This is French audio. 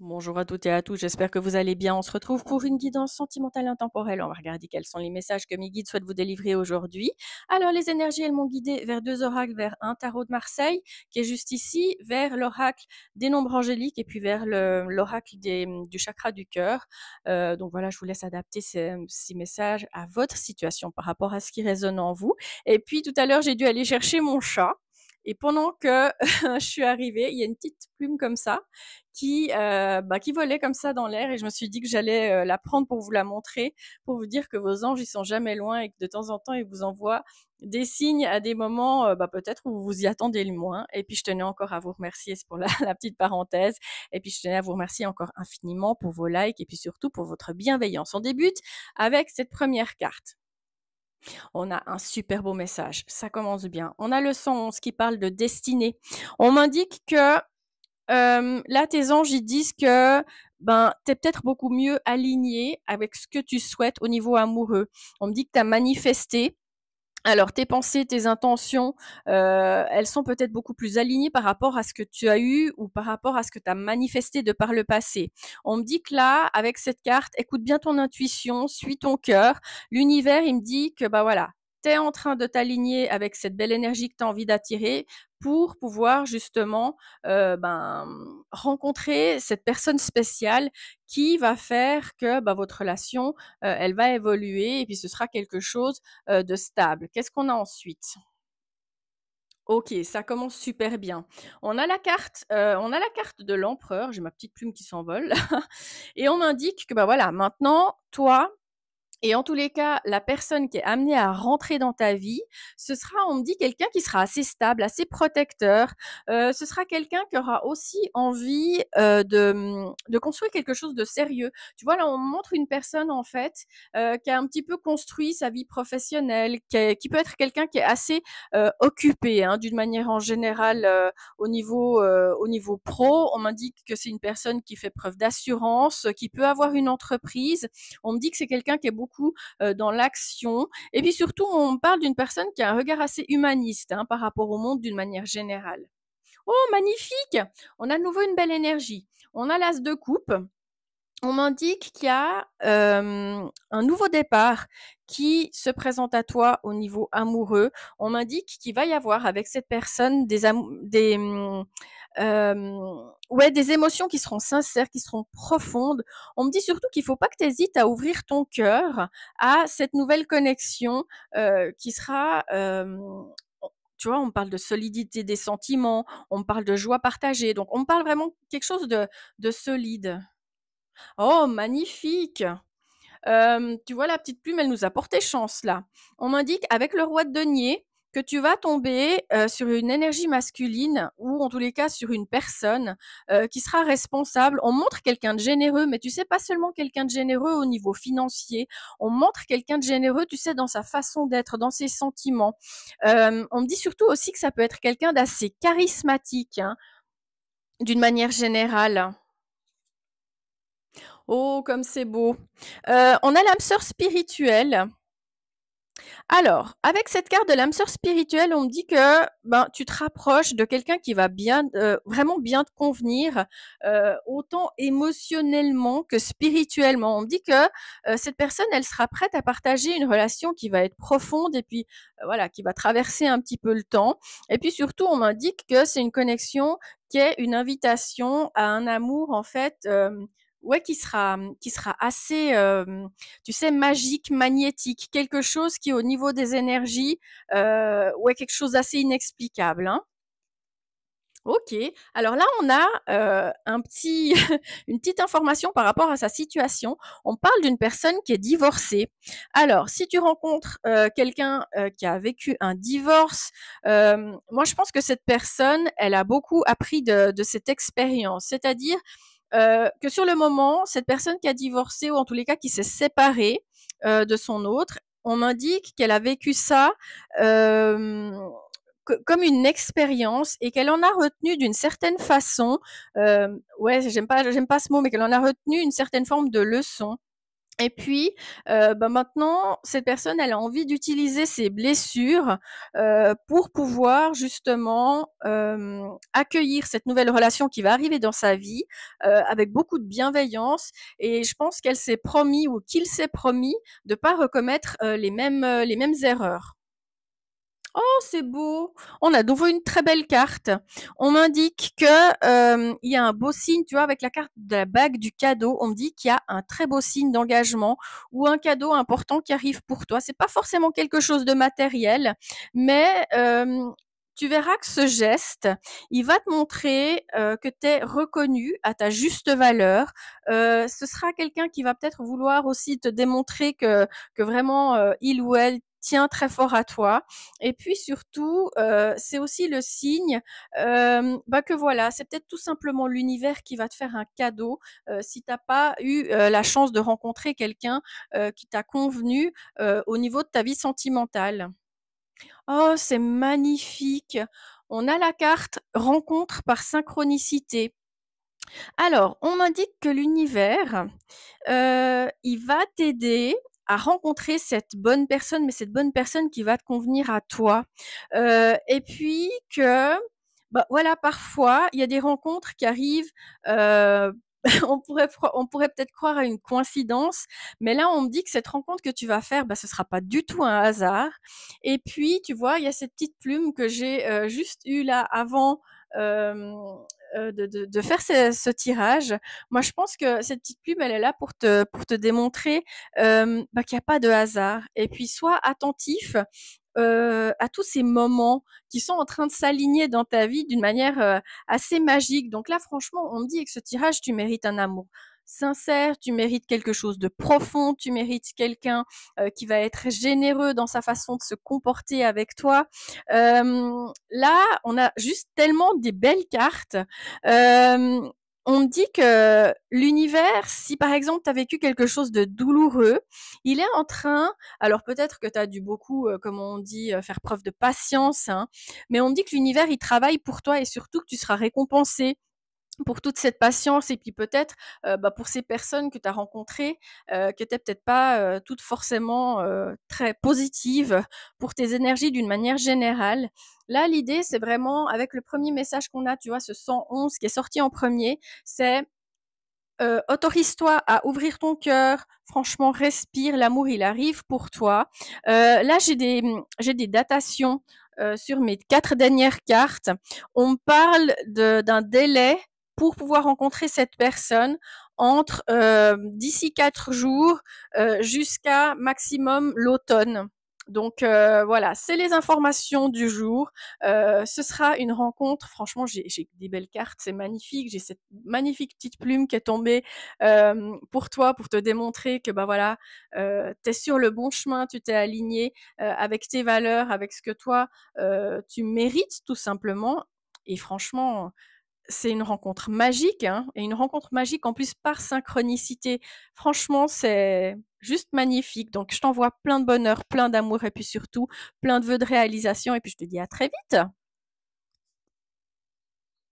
Bonjour à toutes et à tous, j'espère que vous allez bien. On se retrouve pour une guidance sentimentale intemporelle. On va regarder quels sont les messages que mes guides souhaitent vous délivrer aujourd'hui. Alors, les énergies, elles m'ont guidé vers deux oracles, vers un tarot de Marseille, qui est juste ici, vers l'oracle des nombres angéliques et puis vers l'oracle du chakra du cœur. Donc voilà, je vous laisse adapter ces messages à votre situation par rapport à ce qui résonne en vous. Et puis, tout à l'heure, j'ai dû aller chercher mon chat. Et pendant que je suis arrivée, il y a une petite plume comme ça qui volait comme ça dans l'air et je me suis dit que j'allais la prendre pour vous la montrer, pour vous dire que vos anges ils sont jamais loin et que de temps en temps ils vous envoient des signes à des moments peut-être où vous vous y attendez le moins. Et puis je tenais encore à vous remercier, c'est pour la petite parenthèse. Et puis je tenais à vous remercier encore infiniment pour vos likes et puis surtout pour votre bienveillance. On débute avec cette première carte. On a un super beau message, ça commence bien. On a le 111 qui parle de destinée. On m'indique que là, tes anges, ils disent que tu es peut-être beaucoup mieux aligné avec ce que tu souhaites au niveau amoureux. On me dit que tu as manifesté. Alors, tes pensées, tes intentions, elles sont peut-être beaucoup plus alignées par rapport à ce que tu as eu ou par rapport à ce que tu as manifesté de par le passé. On me dit que là, avec cette carte, écoute bien ton intuition, suis ton cœur. L'univers, il me dit que voilà, tu es en train de t'aligner avec cette belle énergie que tu as envie d'attirer pour pouvoir justement rencontrer cette personne spéciale qui va faire que votre relation, elle va évoluer et puis ce sera quelque chose de stable. Qu'est-ce qu'on a ensuite? Ok, ça commence super bien. On a la carte de l'empereur. J'ai ma petite plume qui s'envole et on m'indique que voilà, maintenant, toi, et en tous les cas, la personne qui est amenée à rentrer dans ta vie, ce sera, on me dit, quelqu'un qui sera assez stable, assez protecteur. Ce sera quelqu'un qui aura aussi envie de construire quelque chose de sérieux. Tu vois, là, on montre une personne, en fait, qui a un petit peu construit sa vie professionnelle, qui peut être quelqu'un qui est assez occupé, hein, d'une manière en général au niveau pro. On m'indique que c'est une personne qui fait preuve d'assurance, qui peut avoir une entreprise. On me dit que c'est quelqu'un qui est beaucoup dans l'action. Et puis surtout, on parle d'une personne qui a un regard assez humaniste par rapport au monde d'une manière générale. Oh, magnifique! On a de nouveau une belle énergie. On a l'as de coupe. On m'indique qu'il y a un nouveau départ qui se présente à toi au niveau amoureux. On m'indique qu'il va y avoir avec cette personne des émotions qui seront sincères, qui seront profondes. On me dit surtout qu'il ne faut pas que tu hésites à ouvrir ton cœur à cette nouvelle connexion qui sera tu vois, on me parle de solidité des sentiments, on me parle de joie partagée. Donc, on me parle vraiment quelque chose de solide. Oh, magnifique! Tu vois, la petite plume, elle nous a porté chance là. On m'indique avec le roi de denier que tu vas tomber sur une énergie masculine ou en tous les cas sur une personne qui sera responsable. On montre quelqu'un de généreux, mais tu sais pas seulement quelqu'un de généreux au niveau financier. On montre quelqu'un de généreux, tu sais, dans sa façon d'être, dans ses sentiments. On me dit surtout aussi que ça peut être quelqu'un d'assez charismatique, hein, d'une manière générale. Oh, comme c'est beau. On a l'âme sœur spirituelle. Alors, avec cette carte de l'âme sœur spirituelle, on me dit que tu te rapproches de quelqu'un qui va bien, vraiment bien te convenir, autant émotionnellement que spirituellement. On me dit que cette personne, elle sera prête à partager une relation qui va être profonde et puis voilà, qui va traverser un petit peu le temps. Et puis surtout, on m'indique que c'est une connexion qui est une invitation à un amour en fait. Ouais, qui sera assez, tu sais, magique, magnétique, quelque chose qui, au niveau des énergies, ouais, quelque chose d'assez inexplicable, hein. Ok. Alors là, on a une petite information par rapport à sa situation. On parle d'une personne qui est divorcée. Alors, si tu rencontres quelqu'un qui a vécu un divorce, moi, je pense que cette personne, elle a beaucoup appris de cette expérience. C'est-à-dire que sur le moment, cette personne qui a divorcé ou en tous les cas qui s'est séparée de son autre, on m'indique qu'elle a vécu ça euh, comme une expérience et qu'elle en a retenu d'une certaine façon, ouais, j'aime pas ce mot, mais qu'elle en a retenu une certaine forme de leçon. Et puis, maintenant, cette personne, elle a envie d'utiliser ses blessures, pour pouvoir justement, accueillir cette nouvelle relation qui va arriver dans sa vie, avec beaucoup de bienveillance et je pense qu'elle s'est promis ou qu'il s'est promis de pas recommettre, les mêmes erreurs. Oh, c'est beau! On a de nouveau une très belle carte. On m'indique que, il y a un beau signe, tu vois, avec la carte de la bague du cadeau, on me dit qu'il y a un très beau signe d'engagement ou un cadeau important qui arrive pour toi. C'est pas forcément quelque chose de matériel, mais, tu verras que ce geste, il va te montrer, que tu es reconnu à ta juste valeur. Ce sera quelqu'un qui va peut-être vouloir aussi te démontrer que vraiment, il ou elle tient très fort à toi et puis surtout, c'est aussi le signe, que voilà, c'est peut-être tout simplement l'univers qui va te faire un cadeau, si tu as pas eu, la chance de rencontrer quelqu'un, qui t'a convenu, au niveau de ta vie sentimentale. Oh, c'est magnifique! On a la carte rencontre par synchronicité. Alors, on m'indique que l'univers, il va t'aider à rencontrer cette bonne personne, mais cette bonne personne qui va te convenir à toi. Et puis que, voilà, parfois, il y a des rencontres qui arrivent, heu, on pourrait peut-être croire à une coïncidence, mais là, on me dit que cette rencontre que tu vas faire, ce sera pas du tout un hasard. Et puis, tu vois, il y a cette petite plume que j'ai, juste eue là avant, hem, de faire ce tirage. Moi, je pense que cette petite pub, elle est là pour te démontrer qu'il n'y a pas de hasard. Et puis, sois attentif à tous ces moments qui sont en train de s'aligner dans ta vie d'une manière assez magique. Donc là, franchement, on me dit avec ce tirage, tu mérites un amour sincère, tu mérites quelque chose de profond, tu mérites quelqu'un qui va être généreux dans sa façon de se comporter avec toi. Là, on a juste tellement des belles cartes. Euh, on me dit que l'univers, si par exemple tu as vécu quelque chose de douloureux, il est en train, alors peut-être que tu as dû beaucoup, comme on dit, faire preuve de patience, hein, mais on me dit que l'univers, il travaille pour toi et surtout que tu seras récompensé pour toute cette patience et puis peut-être, pour ces personnes que tu as rencontrées, qui étaient peut-être pas, toutes forcément, très positives pour tes énergies d'une manière générale. Là, l'idée, c'est vraiment avec le premier message qu'on a, tu vois, ce 111 qui est sorti en premier, c'est autorise-toi à ouvrir ton cœur, franchement respire, l'amour il arrive pour toi. Là j'ai des datations sur mes 4 dernières cartes. On me parle d'un délai pour pouvoir rencontrer cette personne entre d'ici 4 jours jusqu'à maximum l'automne. Donc voilà, c'est les informations du jour. Ce sera une rencontre, franchement, j'ai des belles cartes, c'est magnifique. J'ai cette magnifique petite plume qui est tombée pour toi, pour te démontrer que voilà, tu es sur le bon chemin, tu t'es aligné avec tes valeurs, avec ce que toi, tu mérites tout simplement. Et franchement, c'est une rencontre magique, hein, et une rencontre magique en plus par synchronicité. Franchement, c'est juste magnifique. Donc, je t'envoie plein de bonheur, plein d'amour et puis surtout plein de vœux de réalisation. Et puis, je te dis à très vite.